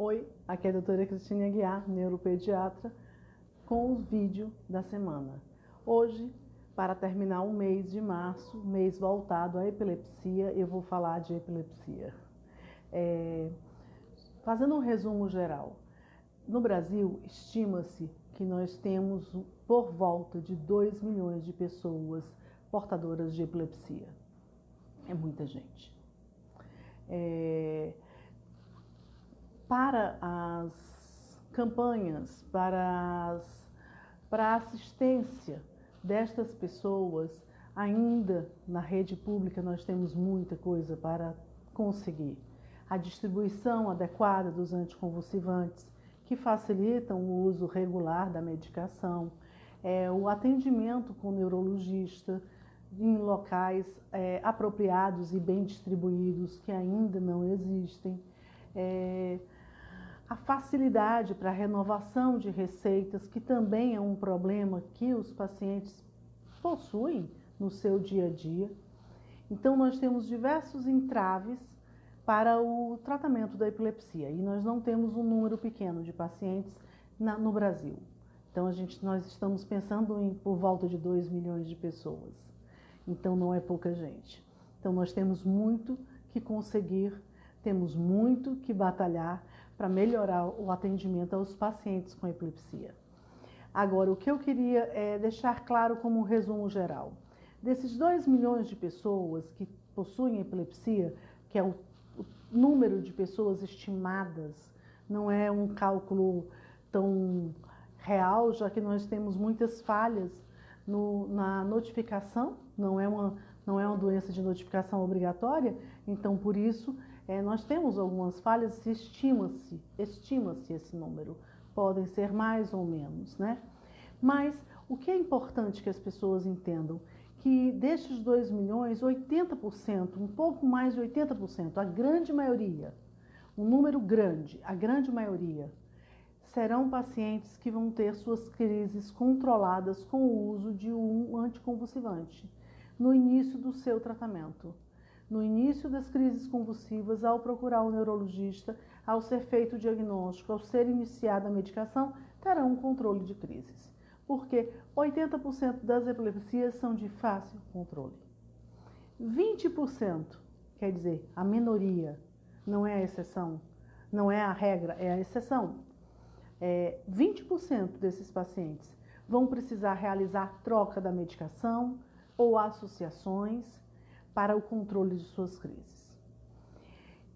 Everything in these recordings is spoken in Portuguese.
Oi, aqui é a doutora Cristina Aguiar, neuropediatra, com os vídeos da semana. Hoje, para terminar o mês de março, mês voltado à epilepsia, eu vou falar de epilepsia. Fazendo um resumo geral, no Brasil, estima-se que nós temos por volta de 2 milhões de pessoas portadoras de epilepsia. É muita gente. Para as campanhas, para a assistência destas pessoas, ainda na rede pública nós temos muita coisa para conseguir. A distribuição adequada dos anticonvulsivantes, que facilitam o uso regular da medicação, o atendimento com o neurologista em locais apropriados e bem distribuídos, que ainda não existem, a facilidade para a renovação de receitas, que também é um problema que os pacientes possuem no seu dia a dia. Então, nós temos diversos entraves para o tratamento da epilepsia e nós não temos um número pequeno de pacientes no Brasil. Então, nós estamos pensando em por volta de 2 milhões de pessoas. Então, não é pouca gente. Então, nós temos muito que conseguir, temos muito que batalhar para melhorar o atendimento aos pacientes com epilepsia. Agora, o que eu queria deixar claro como um resumo geral. Desses 2 milhões de pessoas que possuem epilepsia, que é o número de pessoas estimadas, não é um cálculo tão real, já que nós temos muitas falhas na notificação, não é uma doença de notificação obrigatória, então por isso nós temos algumas falhas, estima-se esse número, podem ser mais ou menos, né? Mas o que é importante que as pessoas entendam, que destes 2 milhões, 80%, um pouco mais de 80%, a grande maioria, um número grande, a grande maioria, serão pacientes que vão ter suas crises controladas com o uso de um anticonvulsivante no início do seu tratamento. No início das crises convulsivas, ao procurar o neurologista, ao ser feito o diagnóstico, ao ser iniciada a medicação, terão um controle de crises. Porque 80% das epilepsias são de fácil controle. 20%, quer dizer, a minoria, não é a exceção, não é a regra, é a exceção. 20% desses pacientes vão precisar realizar troca da medicação ou associações para o controle de suas crises.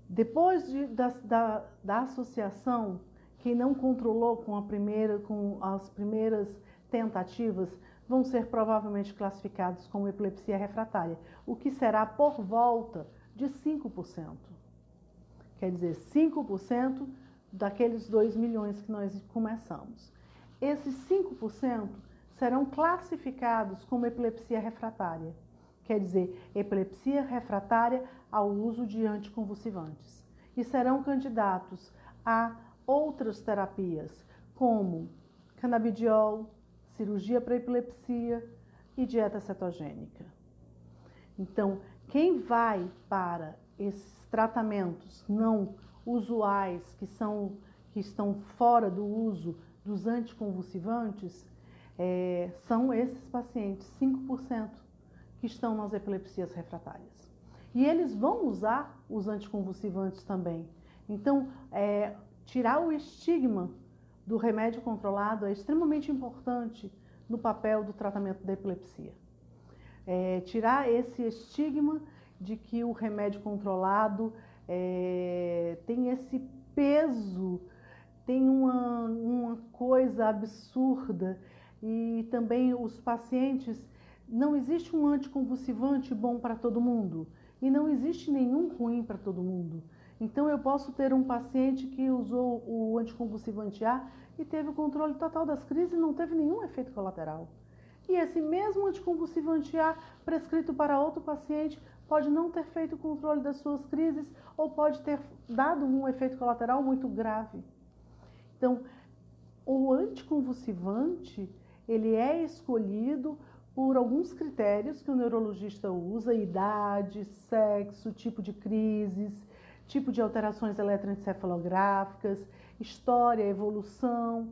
Depois da associação, quem não controlou com as primeiras tentativas, vão ser provavelmente classificados como epilepsia refratária, o que será por volta de 5%. Quer dizer, 5% daqueles 2 milhões que nós começamos. Esses 5% serão classificados como epilepsia refratária. Quer dizer, epilepsia refratária ao uso de anticonvulsivantes. E serão candidatos a outras terapias, como canabidiol, cirurgia para epilepsia e dieta cetogênica. Então, quem vai para esses tratamentos não usuais, que estão fora do uso dos anticonvulsivantes, são esses pacientes, 5%, que estão nas epilepsias refratárias. E eles vão usar os anticonvulsivantes também. Então, tirar o estigma do remédio controlado é extremamente importante no papel do tratamento da epilepsia. Tirar esse estigma de que o remédio controlado tem esse peso, tem uma coisa absurda, e também os pacientes, não existe um anticonvulsivante bom para todo mundo e não existe nenhum ruim para todo mundo. Então eu posso ter um paciente que usou o anticonvulsivante A e teve o controle total das crises e não teve nenhum efeito colateral. E esse mesmo anticonvulsivante A prescrito para outro paciente pode não ter feito o controle das suas crises ou pode ter dado um efeito colateral muito grave. Então, o anticonvulsivante, ele é escolhido por alguns critérios que o neurologista usa: idade, sexo, tipo de crises, tipo de alterações eletroencefalográficas, história, evolução,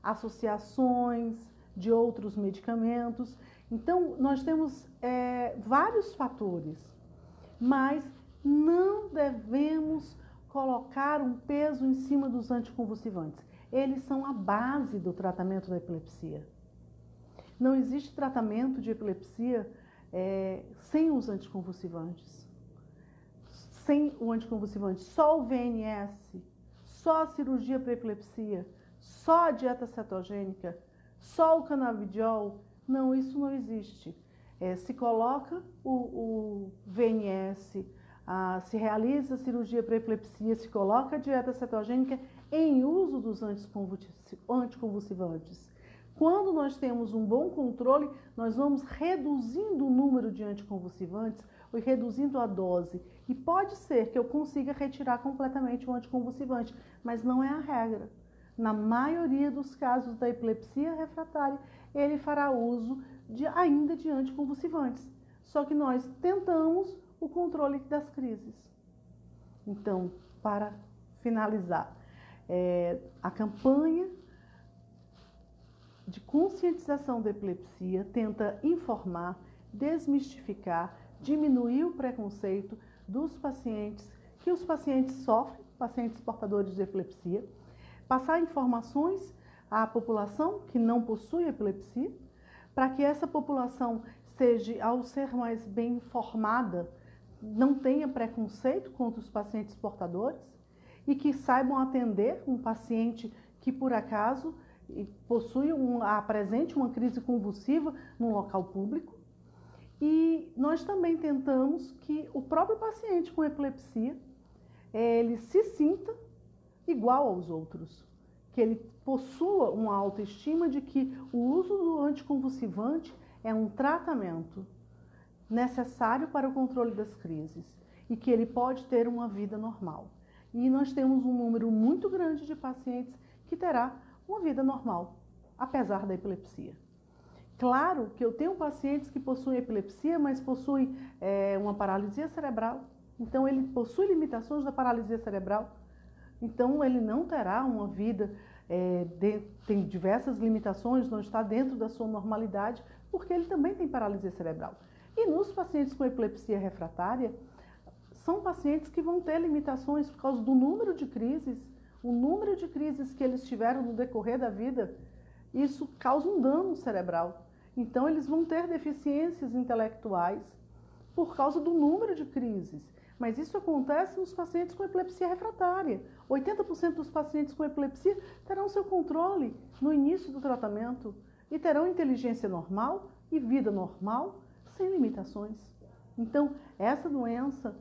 associações de outros medicamentos. Então, nós temos vários fatores, mas não devemos colocar um peso em cima dos anticonvulsivantes. Eles são a base do tratamento da epilepsia. Não existe tratamento de epilepsia sem os anticonvulsivantes. Sem o anticonvulsivante, só o VNS, só a cirurgia para epilepsia, só a dieta cetogênica, só o canabidiol. Não, isso não existe. Se coloca o VNS, se realiza a cirurgia para epilepsia, se coloca a dieta cetogênica em uso dos anticonvulsivantes. Quando nós temos um bom controle, nós vamos reduzindo o número de anticonvulsivantes e reduzindo a dose. E pode ser que eu consiga retirar completamente o anticonvulsivante, mas não é a regra. Na maioria dos casos da epilepsia refratária, ele fará uso ainda de anticonvulsivantes. Só que nós tentamos o controle das crises. Então, para finalizar, a campanha de conscientização da epilepsia tenta informar, desmistificar, diminuir o preconceito dos pacientes, que os pacientes sofrem, pacientes portadores de epilepsia, passar informações à população que não possui epilepsia, para que essa população seja, ao ser mais bem informada, não tenha preconceito contra os pacientes portadores e que saibam atender um paciente que, por acaso, apresente uma crise convulsiva num local público. E nós também tentamos que o próprio paciente com epilepsia, ele se sinta igual aos outros, que ele possua uma autoestima de que o uso do anticonvulsivante é um tratamento necessário para o controle das crises e que ele pode ter uma vida normal. E nós temos um número muito grande de pacientes que terá uma vida normal, apesar da epilepsia. Claro que eu tenho pacientes que possuem epilepsia, mas possuem uma paralisia cerebral. Então, ele possui limitações da paralisia cerebral. Então, ele não terá uma vida, tem diversas limitações, não está dentro da sua normalidade, porque ele também tem paralisia cerebral. E nos pacientes com epilepsia refratária, são pacientes que vão ter limitações por causa do número de crises. O número de crises que eles tiveram no decorrer da vida, isso causa um dano cerebral. Então, eles vão ter deficiências intelectuais por causa do número de crises. Mas isso acontece nos pacientes com epilepsia refratária. 80% dos pacientes com epilepsia terão seu controle no início do tratamento e terão inteligência normal e vida normal, sem limitações. Então, essa doença,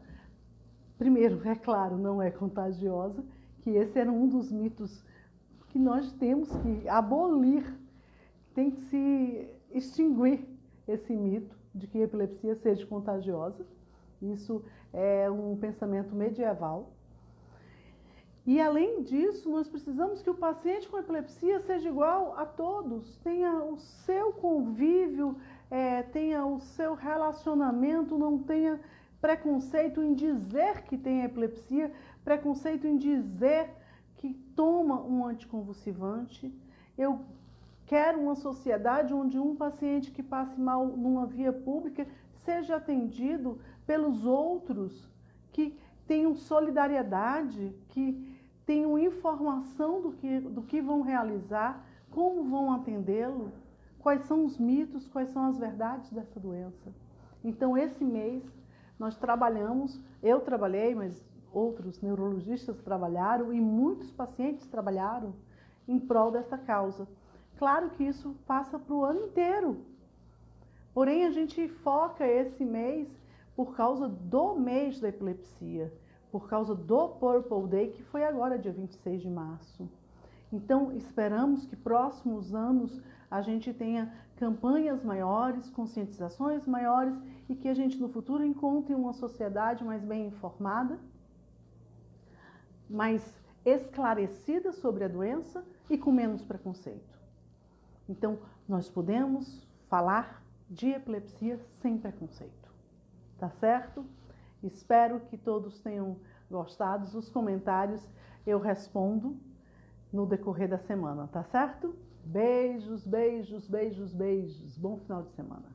primeiro, é claro, não é contagiosa, que esse era um dos mitos que nós temos que abolir, tem que se extinguir esse mito de que a epilepsia seja contagiosa. Isso é um pensamento medieval. E, além disso, nós precisamos que o paciente com epilepsia seja igual a todos, tenha o seu convívio, tenha o seu relacionamento, não tenha preconceito em dizer que tem epilepsia, preconceito em dizer que toma um anticonvulsivante. Eu quero uma sociedade onde um paciente que passe mal numa via pública seja atendido pelos outros, que tenham solidariedade, que tenham informação do que vão realizar, como vão atendê-lo, quais são os mitos, quais são as verdades dessa doença. Então, esse mês, nós trabalhamos, eu trabalhei, mas outros neurologistas trabalharam e muitos pacientes trabalharam em prol dessa causa. Claro que isso passa para o ano inteiro, porém a gente foca esse mês por causa do mês da epilepsia, por causa do Purple Day, que foi agora, dia 26 de março. Então, esperamos que próximos anos a gente tenha campanhas maiores, conscientizações maiores e que a gente no futuro encontre uma sociedade mais bem informada, mais esclarecida sobre a doença e com menos preconceito. Então, nós podemos falar de epilepsia sem preconceito. Tá certo? Espero que todos tenham gostados. Os comentários eu respondo no decorrer da semana, tá certo? Beijos, beijos, beijos, beijos. Bom final de semana.